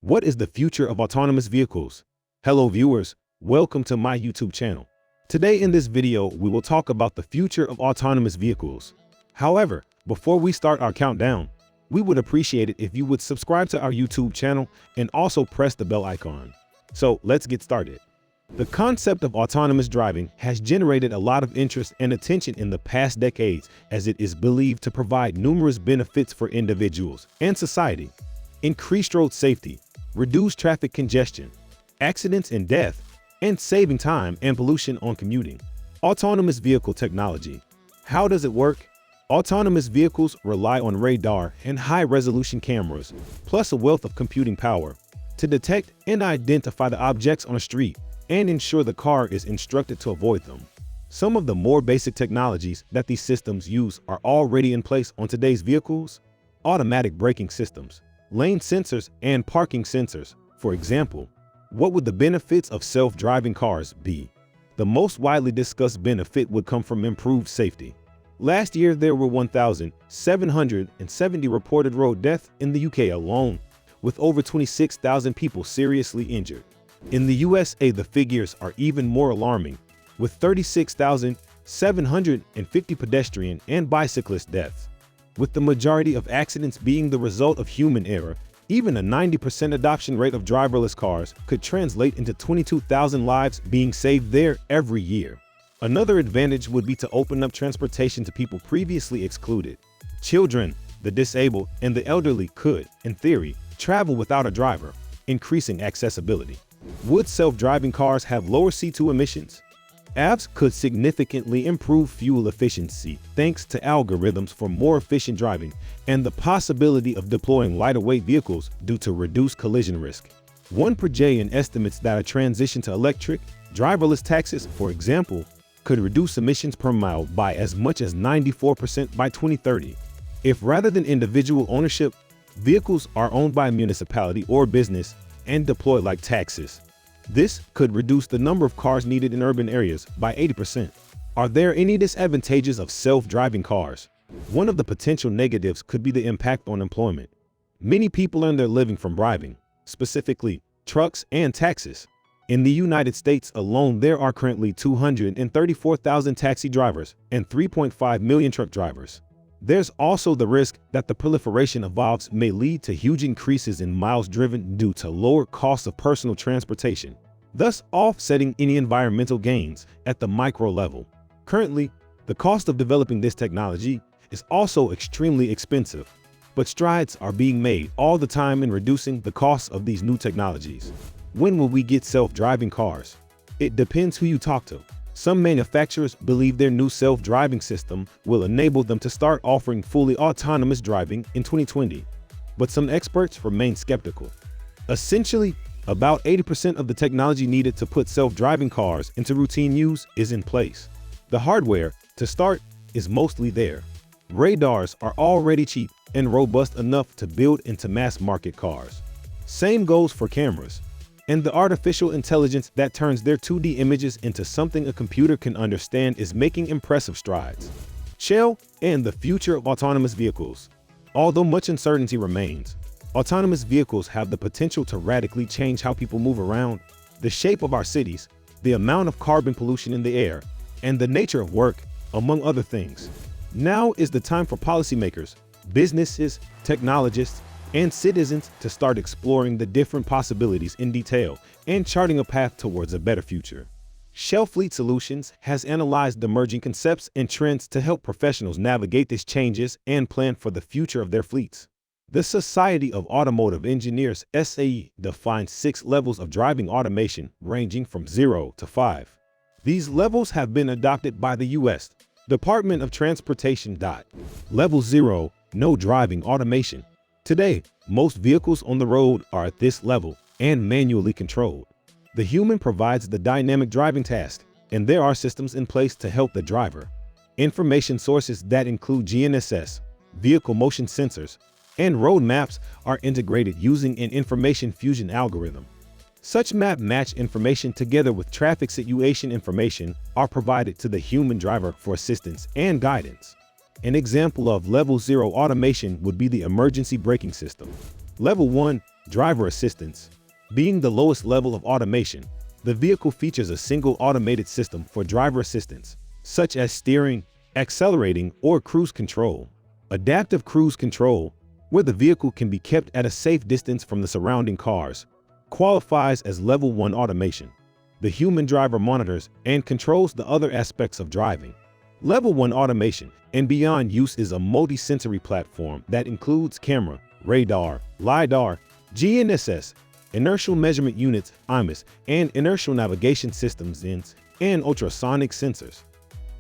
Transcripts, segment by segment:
What is the future of autonomous vehicles? Hello viewers, welcome to my YouTube channel. Today in this video, we will talk about the future of autonomous vehicles. However, before we start our countdown, we would appreciate it if you would subscribe to our YouTube channel and also press the bell icon. So let's get started. The concept of autonomous driving has generated a lot of interest and attention in the past decades, as it is believed to provide numerous benefits for individuals and society. Increased road safety, reduce traffic congestion, accidents and death, and saving time and pollution on commuting. Autonomous vehicle technology. How does it work? Autonomous vehicles rely on radar and high-resolution cameras, plus a wealth of computing power, to detect and identify the objects on a street and ensure the car is instructed to avoid them. Some of the more basic technologies that these systems use are already in place on today's vehicles. Automatic braking systems, lane sensors, and parking sensors. For example, what would the benefits of self-driving cars be? The most widely discussed benefit would come from improved safety. Last year, there were 1,770 reported road deaths in the UK alone, with over 26,000 people seriously injured. In the USA, the figures are even more alarming, with 36,750 pedestrian and bicyclist deaths. With the majority of accidents being the result of human error, even a 90% adoption rate of driverless cars could translate into 22,000 lives being saved there every year. Another advantage would be to open up transportation to people previously excluded. Children, the disabled, and the elderly could, in theory, travel without a driver, increasing accessibility. Would self-driving cars have lower CO2 emissions? AVs could significantly improve fuel efficiency thanks to algorithms for more efficient driving and the possibility of deploying lighter-weight vehicles due to reduced collision risk. One projection estimates that a transition to electric, driverless taxis, for example, could reduce emissions per mile by as much as 94% by 2030. If rather than individual ownership, vehicles are owned by a municipality or business and deployed like taxis, this could reduce the number of cars needed in urban areas by 80%. Are there any disadvantages of self-driving cars? One of the potential negatives could be the impact on employment. Many people earn their living from driving, specifically trucks and taxis. In the United States alone, there are currently 234,000 taxi drivers and 3.5 million truck drivers. There's also the risk that the proliferation of AVs may lead to huge increases in miles driven due to lower costs of personal transportation, thus offsetting any environmental gains at the micro level. Currently, the cost of developing this technology is also extremely expensive, but strides are being made all the time in reducing the costs of these new technologies. When will we get self-driving cars? It depends who you talk to. Some manufacturers believe their new self-driving system will enable them to start offering fully autonomous driving in 2020, but some experts remain skeptical. Essentially, about 80% of the technology needed to put self-driving cars into routine use is in place. The hardware, to start, is mostly there. Radars are already cheap and robust enough to build into mass-market cars. Same goes for cameras. And the artificial intelligence that turns their 2D images into something a computer can understand is making impressive strides. Shell and the future of autonomous vehicles. Although much uncertainty remains, autonomous vehicles have the potential to radically change how people move around, the shape of our cities, the amount of carbon pollution in the air, and the nature of work, among other things. Now is the time for policymakers, businesses, technologists, and citizens to start exploring the different possibilities in detail and charting a path towards a better future. Shell Fleet Solutions has analyzed emerging concepts and trends to help professionals navigate these changes and plan for the future of their fleets. The Society of Automotive Engineers (SAE) defines 6 levels of driving automation ranging from 0 to 5. These levels have been adopted by the U.S. Department of Transportation. Level 0, no driving automation. Today, most vehicles on the road are at this level and manually controlled. The human provides the dynamic driving task, and there are systems in place to help the driver. Information sources that include GNSS, vehicle motion sensors, and road maps are integrated using an information fusion algorithm. Such map-match information together with traffic situation information are provided to the human driver for assistance and guidance. An example of level 0 automation would be the emergency braking system. Level 1, Driver assistance. Being the lowest level of automation, the vehicle features a single automated system for driver assistance, such as steering, accelerating, or cruise control. Adaptive cruise control, where the vehicle can be kept at a safe distance from the surrounding cars, qualifies as Level 1 automation. The human driver monitors and controls the other aspects of driving. Level 1 automation and beyond use is a multi-sensory platform that includes camera, radar, LiDAR, GNSS, inertial measurement units, IMUs, and inertial navigation systems, INS, and ultrasonic sensors.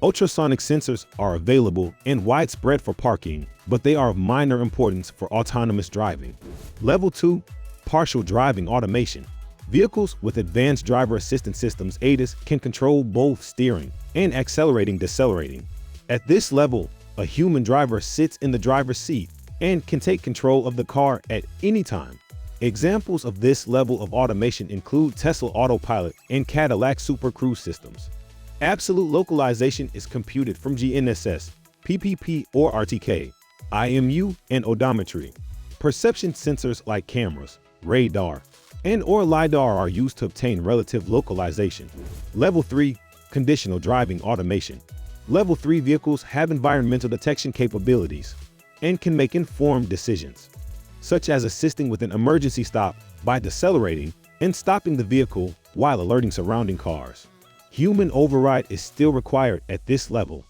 Ultrasonic sensors are available and widespread for parking, but they are of minor importance for autonomous driving. Level 2, partial driving automation. Vehicles with advanced driver assistance systems (ADAS) can control both steering and accelerating/decelerating. At this level, a human driver sits in the driver's seat and can take control of the car at any time. Examples of this level of automation include Tesla Autopilot and Cadillac Super Cruise systems. Absolute localization is computed from GNSS, PPP or RTK, IMU, and odometry. Perception sensors like cameras, radar, and/or LiDAR are used to obtain relative localization. Level 3, conditional driving automation. Level 3 vehicles have environmental detection capabilities and can make informed decisions, such as assisting with an emergency stop by decelerating and stopping the vehicle while alerting surrounding cars. Human override is still required at this level.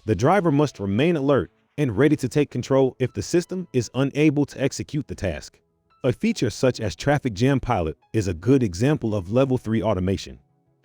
The driver must remain alert and ready to take control if the system is unable to execute the task. A feature such as Traffic Jam Pilot is a good example of Level 3 automation.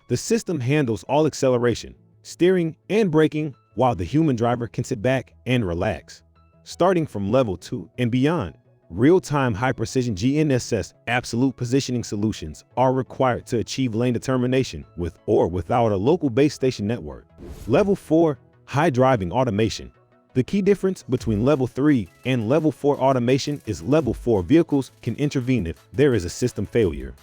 The system handles all acceleration, steering, and braking, while the human driver can sit back and relax. Starting from Level 2 and beyond, real-time high-precision GNSS absolute positioning solutions are required to achieve lane determination with or without a local base station network. Level 4, high driving automation. The key difference between Level 3 and Level 4 automation is Level 4 vehicles can intervene if there is a system failure.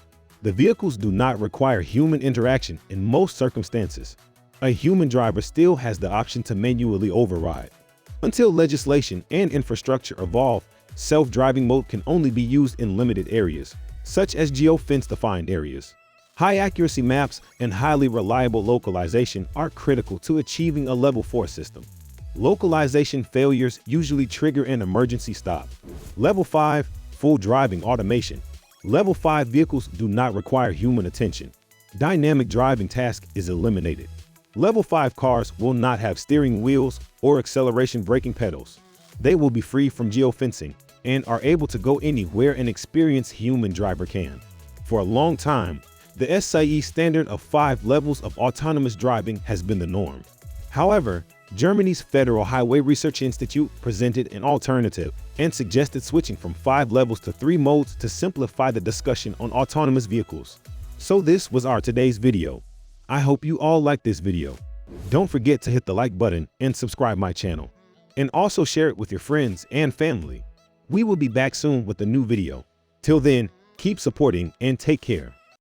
The vehicles do not require human interaction in most circumstances. A human driver still has the option to manually override. Until legislation and infrastructure evolve, self-driving mode can only be used in limited areas, such as geofence-defined areas. High-accuracy maps and highly reliable localization are critical to achieving a Level 4 system. Localization failures usually trigger an emergency stop. Level 5, full driving automation. Level 5 vehicles do not require human attention. Dynamic driving task is eliminated. Level 5 cars will not have steering wheels or acceleration braking pedals. They will be free from geofencing and are able to go anywhere an experienced human driver can. For a long time, the SAE standard of 5 levels of autonomous driving has been the norm. However, Germany's Federal Highway Research Institute presented an alternative and suggested switching from 5 levels to 3 modes to simplify the discussion on autonomous vehicles. So this was our today's video. I hope you all liked this video. Don't forget to hit the like button and subscribe my channel. And also share it with your friends and family. We will be back soon with a new video. Till then, keep supporting and take care.